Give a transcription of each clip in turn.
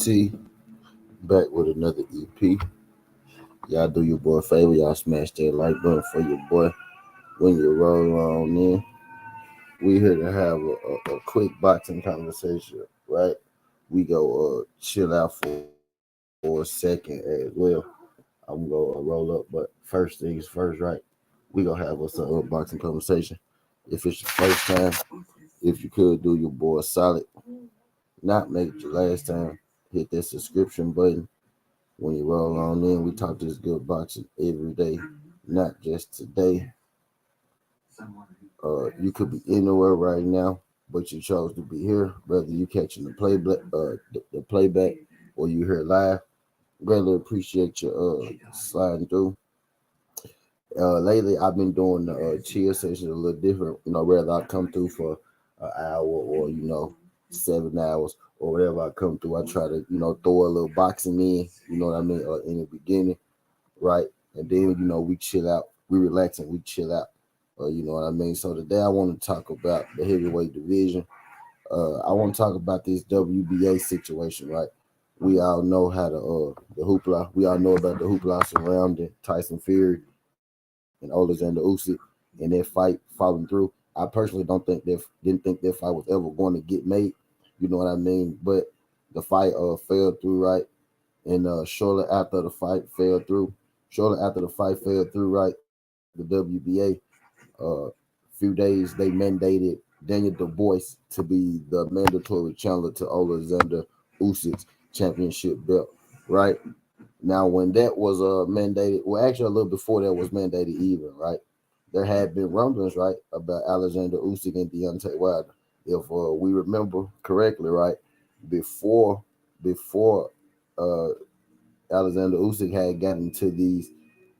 T back with another EP. Y'all do your boy a favor, y'all smash that like button for your boy when you roll on in. We here to have a quick boxing conversation, right? We go chill out for a second as well. I'm gonna roll up, but first things first, right? We gonna have us a boxing conversation. If it's your first time, if you could do your boy a solid, not make it your last time, hit that subscription button. When you roll on in, we talk this good boxing every day, not just today. You could be anywhere right now, but you chose to be here. Whether you catching the playback, or you here live. Greatly appreciate you sliding through. Lately, I've been doing the chill session a little different. Whether I come through for an hour or 7 hours or whatever I come through, I try to throw a little boxing in. You know what I mean? In the beginning, right? And then we chill out, we relax and we chill out. You know what I mean? So today I want to talk about the heavyweight division. I want to talk about this WBA situation, right? We all know how the hoopla. We all know about the hoopla surrounding Tyson Fury and Alexander Usyk and that fight falling through. I personally don't think didn't think that fight was ever going to get made. You know what I mean? But the fight fell through, right? And shortly after the fight fell through, right? The WBA few days they mandated Daniel Du Bois to be the mandatory challenger to Alexander Usyk's championship belt, right? Now, when that was mandated, well, actually a little before that was mandated, even right, there had been rumblings, right, about Alexander Usyk and Deontay Wilder. If we remember correctly, right, before before uh, Alexander Usyk had gotten to these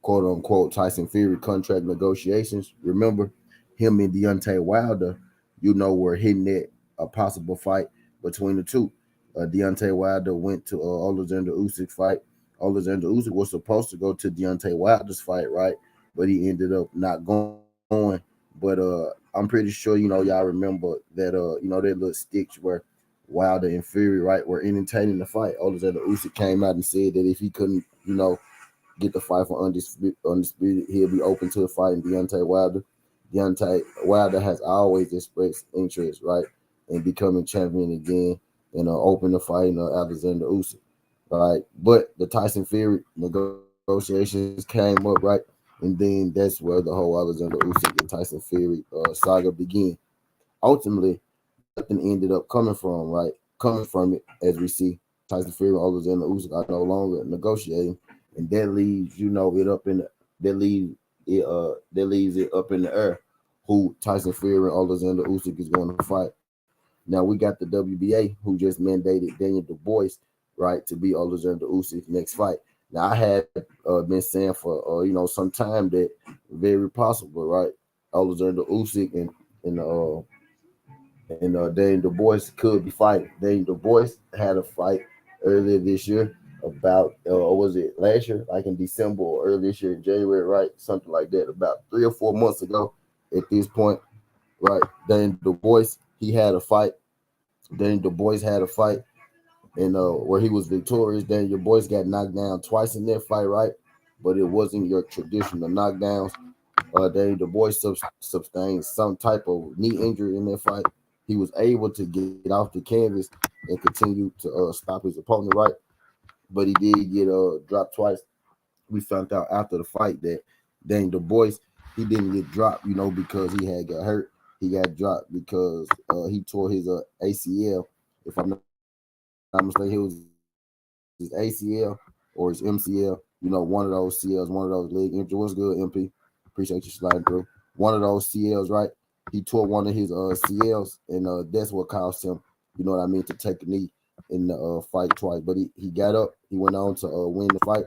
quote unquote Tyson Fury contract negotiations. Remember, him and Deontay Wilder, were hitting at a possible fight between the two. Deontay Wilder went to Alexander Usyk fight. Alexander Usyk was supposed to go to Deontay Wilder's fight, right? But he ended up not going. But I'm pretty sure y'all remember that that little stitch where Wilder and Fury, right, were entertaining the fight. Alexander Usyk came out and said that if he couldn't, get the fight for undisputed, he'll be open to the fight in Deontay Wilder. Deontay Wilder has always expressed interest, right, in becoming champion again and open the fight in Alexander Usyk, right? But the Tyson Fury negotiations came up, right, and then that's where the whole Alexander Usyk and Tyson Fury saga began. Ultimately, nothing ended up coming from it, as we see. Tyson Fury and Alexander Usyk are no longer negotiating, and that leaves it up in that leaves it up in the air who Tyson Fury and Alexander Usyk is going to fight. Now we got the WBA who just mandated Daniel Du Bois, right, to be Alexander Usyk's next fight. Now I had been saying for some time that very possible, right? Alexander Usyk and Daniel Du Bois could be fighting. Daniel Du Bois had a fight earlier this year about, or was it last year, like in December or early this year in January, right? Something like that, about 3 or 4 months ago at this point, right? Daniel Du Bois, he had a fight. Daniel Du Bois had a fight, and where he was victorious. Daniel Du Bois got knocked down twice in that fight, right? But it wasn't your traditional knockdowns. Daniel Du Bois sustained some type of knee injury in that fight. He was able to get off the canvas and continue to stop his opponent, right? But he did get dropped twice. We found out after the fight that Daniel Du Bois, he didn't get dropped, because he had got hurt. He got dropped because he tore his ACL. If I'm not mistaken, it was his ACL or his MCL. One of those CLs, one of those leg injuries. What's good, MP? Appreciate you sliding through. One of those CLs, right? He tore one of his CLs, and that's what caused him, to take a knee in the fight twice. But he got up. He went on to win the fight,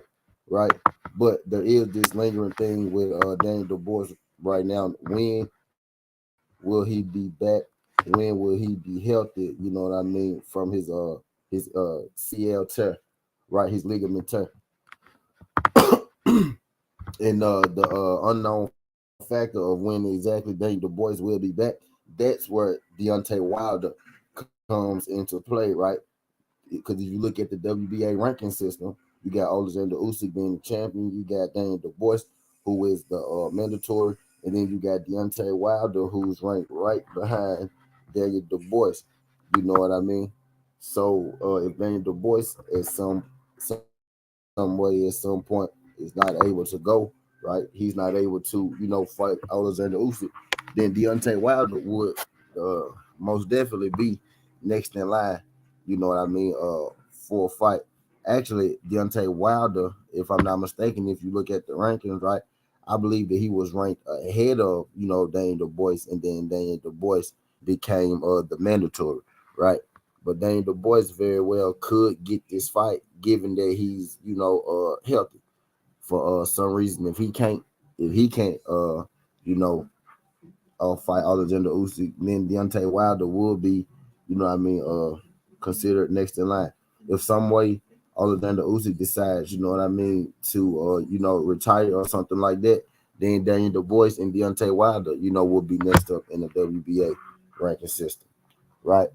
right? But there is this lingering thing with Daniel Du Bois right now. When will he be back? When will he be healthy? You know what I mean? From his CL tear, right? His ligament tear. And the unknown factor of when exactly Daniel Du Bois will be back, that's where Deontay Wilder comes into play, right? because if you look at the WBA ranking system, you got Alexander Usyk being the champion. You got Daniel Dubois, who is the mandatory, and then you got Deontay Wilder, who's ranked right behind Daniel Dubois. You know what I mean? So if Daniel Dubois at some way at some point is not able to go, right? He's not able to, fight Alexander Usyk, then Deontay Wilder would most definitely be next in line. You know what I mean? For a fight. Actually, Deontay Wilder, if I'm not mistaken, if you look at the rankings, right, I believe that he was ranked ahead of Daniel Dubois, and then Daniel Dubois became the mandatory, right? But Daniel Dubois very well could get this fight, given that he's healthy. For some reason, if he can't you know fight Alexander Usyk, then Deontay Wilder will be, considered next in line. If some way Alexander Usyk decides, to retire or something like that, then Daniel Dubois and Deontay Wilder, will be next up in the WBA ranking system, right?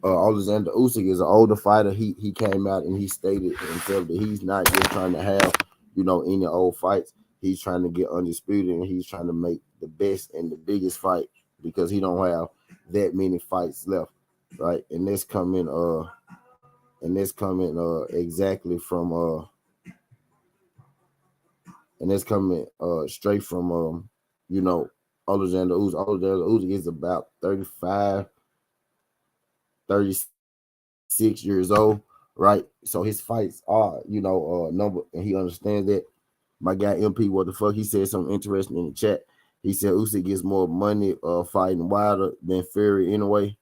Alexander Usyk is an older fighter. He came out and he stated himself that he's not just trying to have, any old fights. He's trying to get undisputed, and he's trying to make the best and the biggest fight, because he don't have that many fights left, right? Exactly from and it's coming straight from you know Alexander Usyk. Alexander Usyk is about 35, 36 years old, right? So his fights are, number, and he understands that. My guy MP, what the fuck? He said something interesting in the chat. He said Usyk gets more money fighting Wilder than Fury anyway.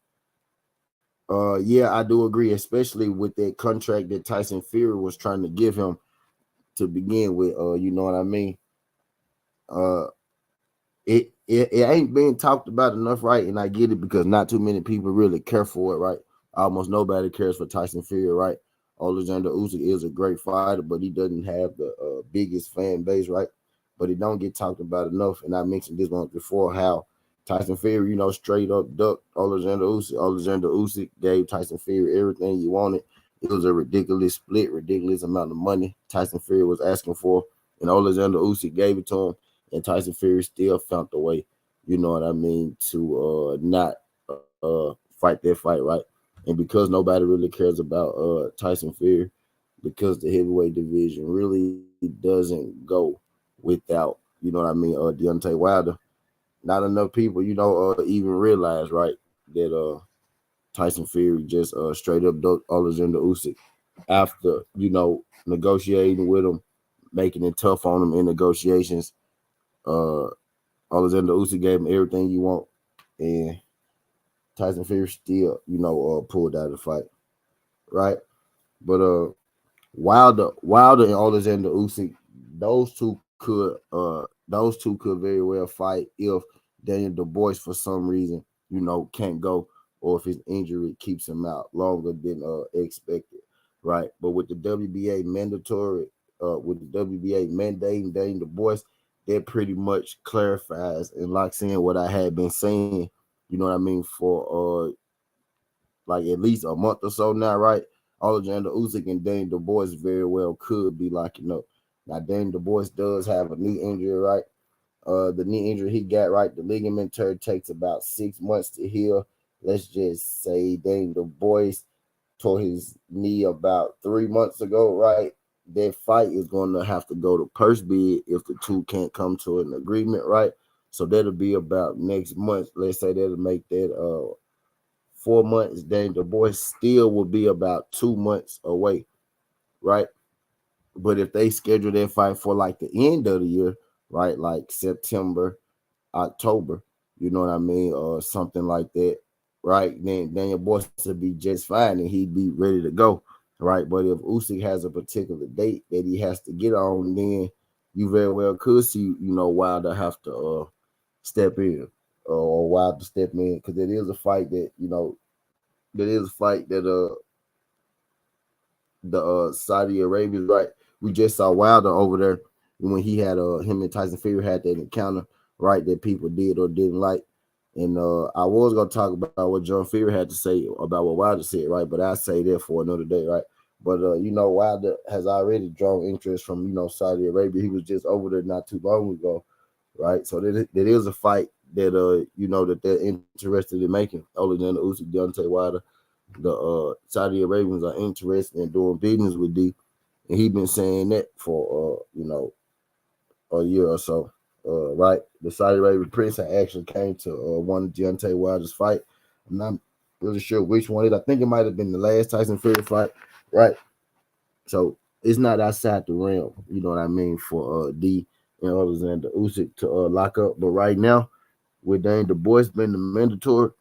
Yeah, I do agree, especially with that contract that Tyson Fury was trying to give him to begin with. You know what I mean? Uh, it ain't being talked about enough, right? And I get it, because not too many people really care for it, right? Almost nobody cares for Tyson Fury, right? Alexander Usyk is a great fighter, but he doesn't have the biggest fan base, right? But it don't get talked about enough. And I mentioned this once before, how Tyson Fury, straight up ducked Alexander Usyk. Alexander Usyk gave Tyson Fury everything he wanted. It was a ridiculous split, ridiculous amount of money Tyson Fury was asking for, and Alexander Usyk gave it to him, and Tyson Fury still found a way, you know what I mean, to not fight that fight, right? And because nobody really cares about Tyson Fury, because the heavyweight division really doesn't go without, Deontay Wilder. Not enough people, even realize, right, that Tyson Fury just straight up Alexander Usyk after, negotiating with him, making it tough on him in negotiations. Uh, Alexander Usyk gave him everything you want, and Tyson Fury still, pulled out of the fight, right? But Wilder and Alexander Usyk, those two could very well fight if Daniel Dubois for some reason, can't go, or if his injury keeps him out longer than expected, right? But with the WBA mandatory, with the WBA mandating Daniel Dubois, that pretty much clarifies and locks in what I had been saying, you know what I mean, for like at least a month or so now, right? Alexander Usyk and Daniel Dubois very well could be locking up. Now, Daniel Dubois does have a knee injury, right? The knee injury he got, right, the ligament tear takes about 6 months to heal. Let's just say Daniel Dubois tore his knee about 3 months ago, right? That fight is going to have to go to purse bid if the two can't come to an agreement, right? So that'll be about next month. Let's say that'll make that 4 months. Then the boy still will be about 2 months away, right? But if they schedule that fight for like the end of the year, right, like September, October, you know what I mean, or something like that, right? Then your boy should be just fine and he'd be ready to go, right? But if Usyk has a particular date that he has to get on, then you very well could see, Wilder have to step in, or Wilder step in, because it is a fight that the Saudi Arabia, right? We just saw Wilder over there when he had him and Tyson Fury had that encounter, right? That people did or didn't like, And I was gonna talk about what John Fury had to say about what Wilder said, right? But I say that for another day, right? But Wilder has already drawn interest from Saudi Arabia. He was just over there not too long ago, right? So that is a fight that that they're interested in making. Other than the Usyk Deontay Wilder, the Saudi Arabians are interested in doing business with D, and he been saying that for a year or so. Right, the Saudi Arabian prince actually came to one of Deontay Wilder's fight. I'm not really sure which one it is. I think it might have been the last Tyson Fury fight, right? So it's not outside the realm, you know what I mean, for D and others and the Usyk to lock up. But right now, with Dane Du Bois being the mandatory,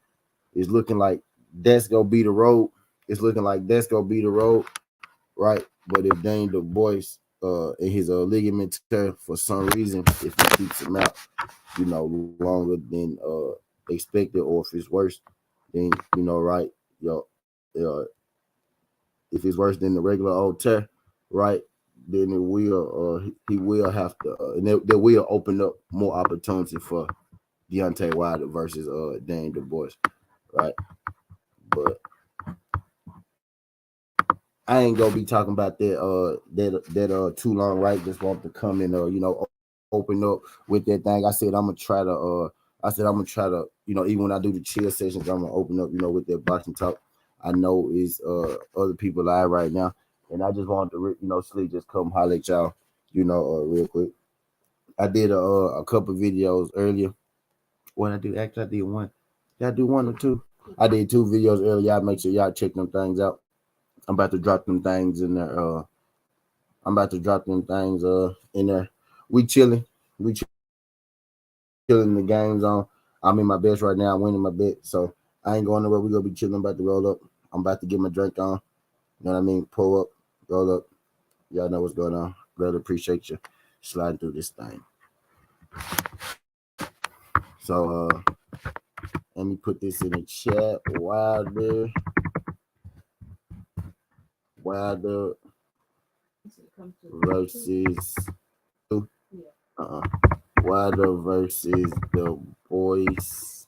it's looking like that's gonna be the road. It's looking like that's gonna be the road, right? But if Dane Du Bois in his ligament tear for some reason, if he keeps him out, longer than expected, or if it's worse, then right, uh, if it's worse than the regular old tear, right, then it will he will have to, and that will open up more opportunity for Deontay Wilder versus Dane Du Bois, right? But I ain't gonna be talking about that too long, right? Just want to come and open up with that thing. I'm gonna try to, even when I do the chill sessions, I'm gonna open up, with that boxing talk. I know is other people live right now, and I just wanted to, sleep, just come holler at y'all, real quick. I did a couple videos earlier. What I do? Actually, I did one. Did I do one or two? I did two videos earlier. Y'all make sure y'all check them things out. I'm about to drop them things in there. In there. We chilling. We chilling. The game's on. I'm in my best right now. I'm winning my bet. So I ain't going nowhere. We gonna be chilling. I'm about to roll up. I'm about to get my drink on. You know what I mean? Pull up, roll up. Y'all know what's going on. Really appreciate you sliding through this thing. So let me put this in the chat. Wilder versus uh Wilder versus the boys.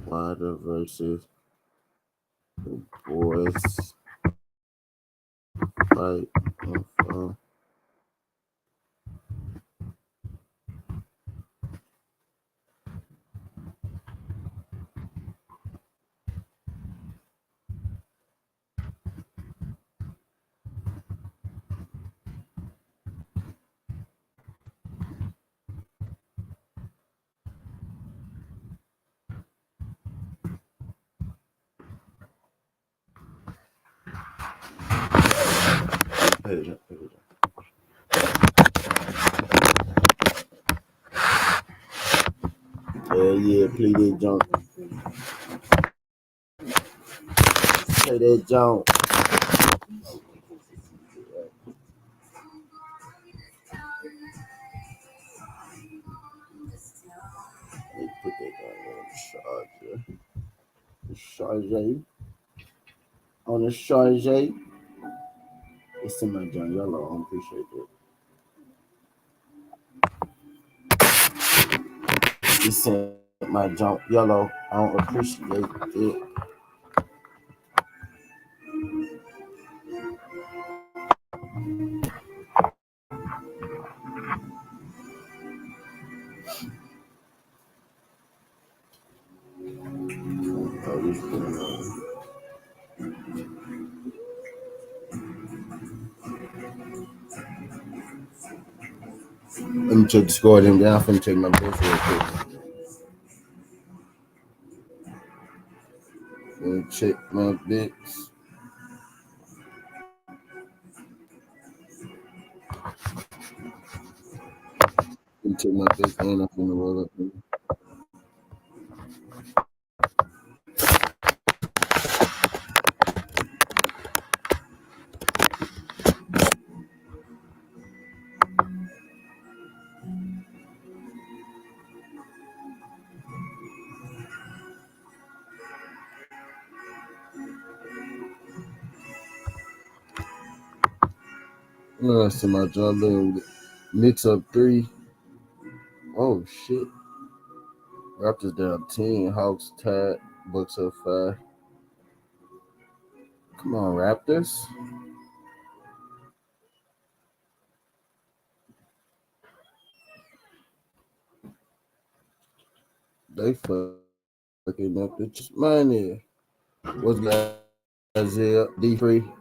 Wilder versus the boys. Fight info. Yeah, play that jump. Play that jump. Let's put that down on the charger. On the charger. It's in my junk yellow. I appreciate that. It's in my junk yellow. I don't appreciate it. Let me check the score then I'm finna check my bets real quick. Let me check my bets. Let me check my bets and I'm finna roll up. See my job little mix up three. Oh shit. Raptors down 10. Hawks tied. Bucks up 5. Come on, Raptors. They fucking up the money. What's good, Isaiah? D3.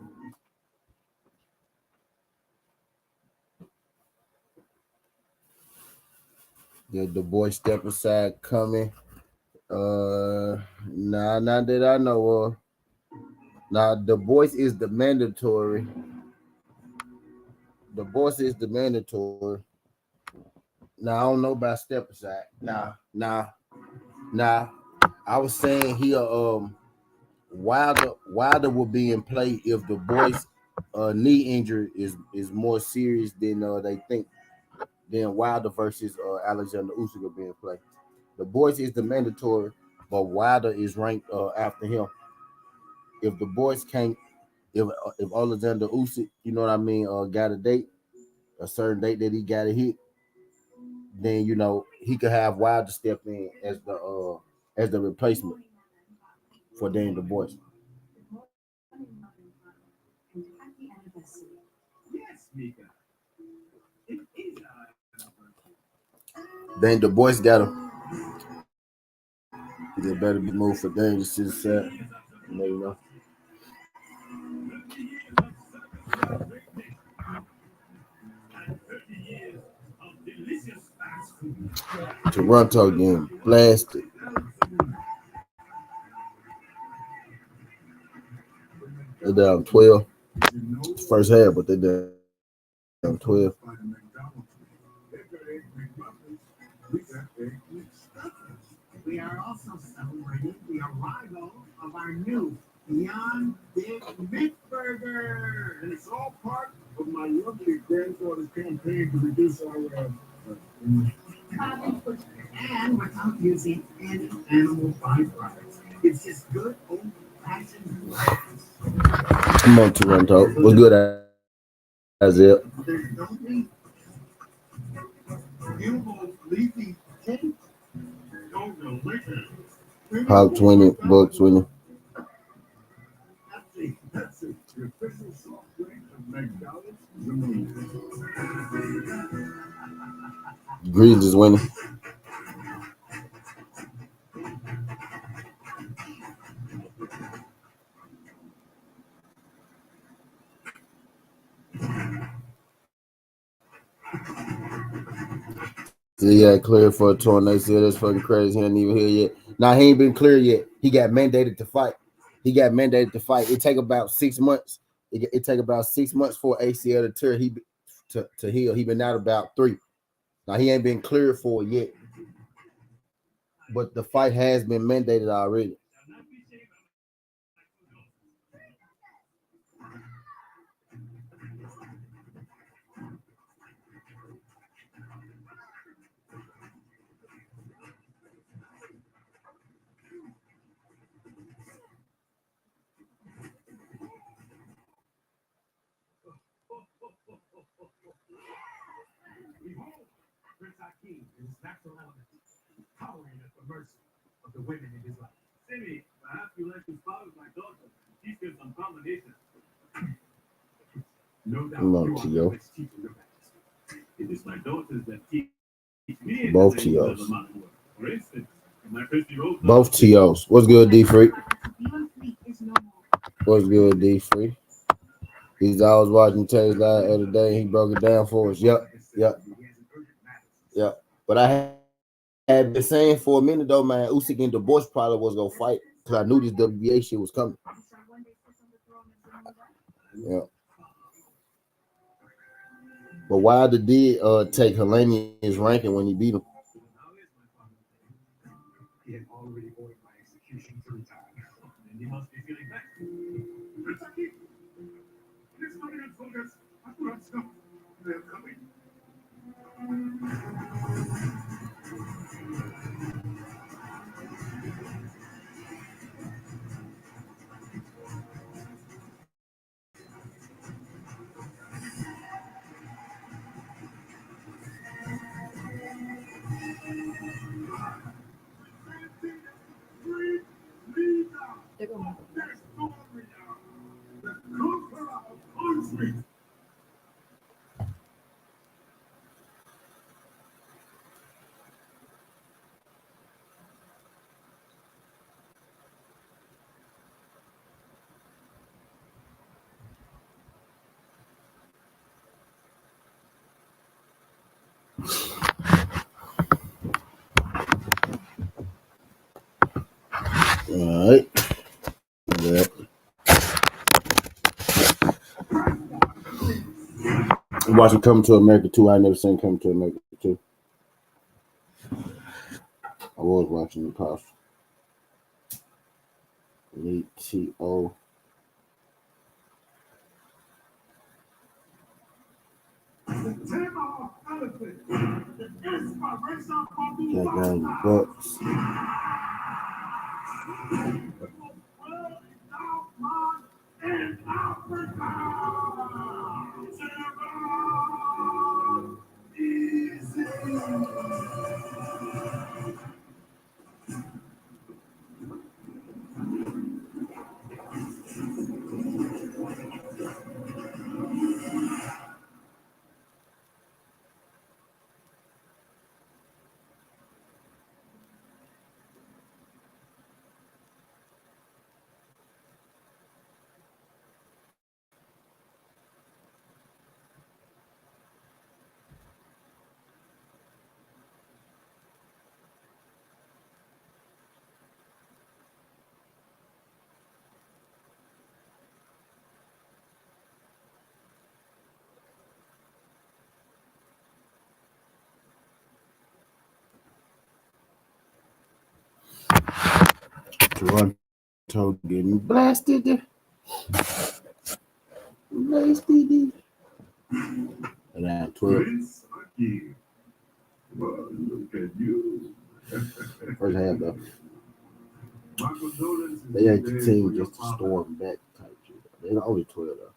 The boy step aside coming. Nah, not that I know of. Nah, the voice is the mandatory. The voice is the mandatory. Now I don't know about step aside. Nah. I was saying here, Wilder will be in play if the boy's knee injury is more serious than they think. Then Wilder versus Alexander Usyk will be in play. The boys is the mandatory, but Wilder is ranked after him. If the boys can't, if Alexander Usyk, you know what I mean, got a date, a certain date that he got to hit, then he could have Wilder step in as the replacement for Daniel the Boys. Then the boys got him. They better be moved for Daniel to sit set. Toronto game blasted. They're down 12. First half, but they're down 12. We are also celebrating the arrival of our new Beyond Big Burger. And it's all part of my lovely granddaughter's campaign to reduce our and without using any animal byproducts. It's just good old fashioned lettuce. Come on, Toronto. What's good, Isaiah? There's no meat. Beautiful leafy cake. Hog 20, Buck 20. That's it. The official soft drink of McDonald's. Greens is winning. He got cleared for a tornado. That's fucking crazy. He ain't even here yet. Nah, he ain't been cleared yet. He got mandated to fight. It take about 6 months. It take about 6 months for ACL to tear. To heal. He been out about 3. Now he ain't been cleared for it yet. But the fight has been mandated already. Tolerating at the mercy of the women in his life. Cindy, perhaps you let his father, my daughter, teach them some combination. No doubt you are the best teacher your majesty. It is my daughters that teach me. Both TOs. For instance, in my 50-year-old both TOs. What's good, D Free? What's good, D Free? He's always watching Taylor's live the other day. He broke it down for us. Yep. But I had been saying for a minute though, man, Usyk and Du Bois probably was gonna fight because I knew this WBA shit was coming. Yeah. But Wilder did take Helenius ranking when he beat him. He had already ordered my execution 3 times. And he must be feeling back. Kentucky! It's coming in focus. I put up stuff. They're coming. the conqueror of countries. All right. Yeah. I'm watching Coming to America 2. I never seen Coming to America 2. I was watching the past. ETO. Got down the Bucks. Toronto getting blasted. Blasted. And then 12. Well, look at you. First half though. They ain't the team just to storm back type shit. They're only 12 though.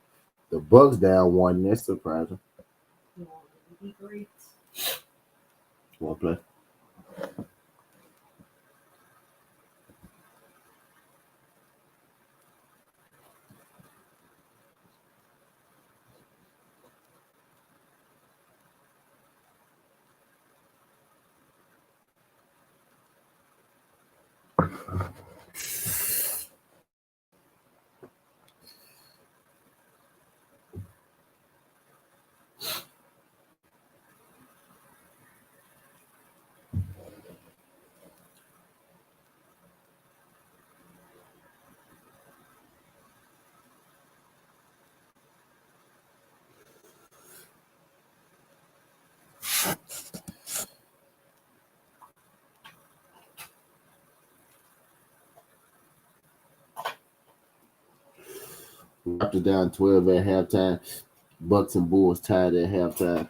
The Bucks down one. That's surprising. Want to play? Raptors down 12 at halftime. Bucks and Bulls tied at halftime.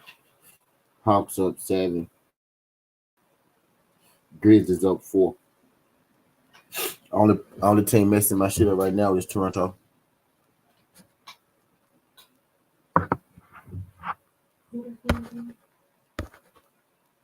Hawks up 7. Grizzlies up 4. Only team messing my shit up right now is Toronto.